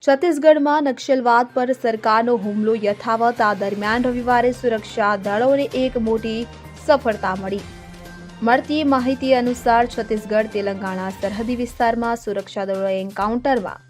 છત્તીસગઢમાં નક્સલવાદ પર સરકારનો હુમલો યથાવત. આ દરમિયાન રવિવારે સુરક્ષા દળોને એક મોટી સફળતા મળી. મળતી માહિતી અનુસાર છત્તીસગઢ તેલંગાણા સરહદી વિસ્તારમાં સુરક્ષા દળોએ એન્કાઉન્ટરમાં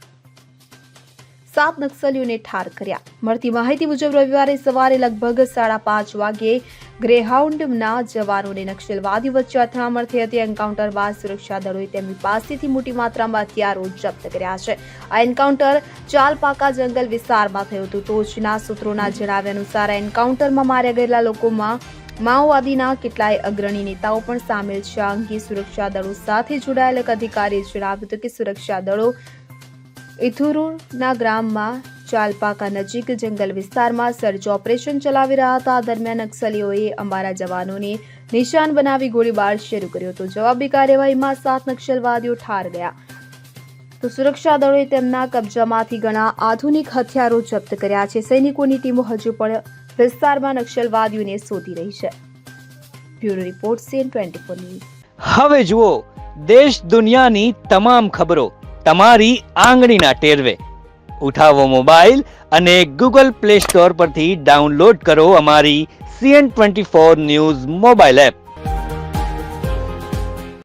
7 નક્સલીઓને ઠાર કર્યા. મળતી માહિતી મુજબ રવિવારે સવારે લગભગ 5:30 વાગ્યે ગ્રેહાઉન્ડના જવાનોને નક્સલવાદીઓ વચ્ચે અથડામણ થઈ હતી. એન્કાઉન્ટર બાદ સુરક્ષા દળોએ તેમની પાસેથી મોટી માત્રામાં હથિયારો જપ્ત કર્યા છે. આ એન્કાઉન્ટર ચાલપાકા જંગલ વિસ્તારમાં થયું હતું. ટોચના સૂત્રોના જણાવ્યા અનુસાર એન્કાઉન્ટરમાં માર્યા ગયેલા લોકોમાં માઓવાદીના કેટલાય અગ્રણી નેતાઓ પણ સામેલ છે. આ અંગે સુરક્ષા દળો સાથે જોડાયેલા એક અધિકારીએ જણાવ્યું હતું કે સુરક્ષા દળો ઇથુરુના ગ્રામમાં ચાલપાકા નજીક જંગલ વિસ્તારમાં સર્ચ ઓપરેશન ચલાવી રહ્યા હતા. આ દરમિયાન નક્સલીઓએ અમારા જવાનોને નિશાન બનાવી ગોળીબાર શરૂ કર્યો હતો. જવાબી કાર્યવાહીમાં 7 નક્સલવાદીઓ ઠાર ગયા. તો સુરક્ષા દળોએ તેમના કબજામાંથી ઘણા આધુનિક હથિયારો જપ્ત કર્યા છે. સૈનિકોની ટીમો હજુ પણ વિસ્તારમાં નક્સલવાદીઓને શોધી રહી છે. Bureau report CN24 news. હવે જુઓ દેશ દુનિયાની તમામ ખબરો તમારી આંગળીના ટેરવે. ઉઠાવો મોબાઈલ અને Google Play Store પરથી ડાઉનલોડ કરો અમારી CN24 ન્યૂઝ મોબાઈલ એપ.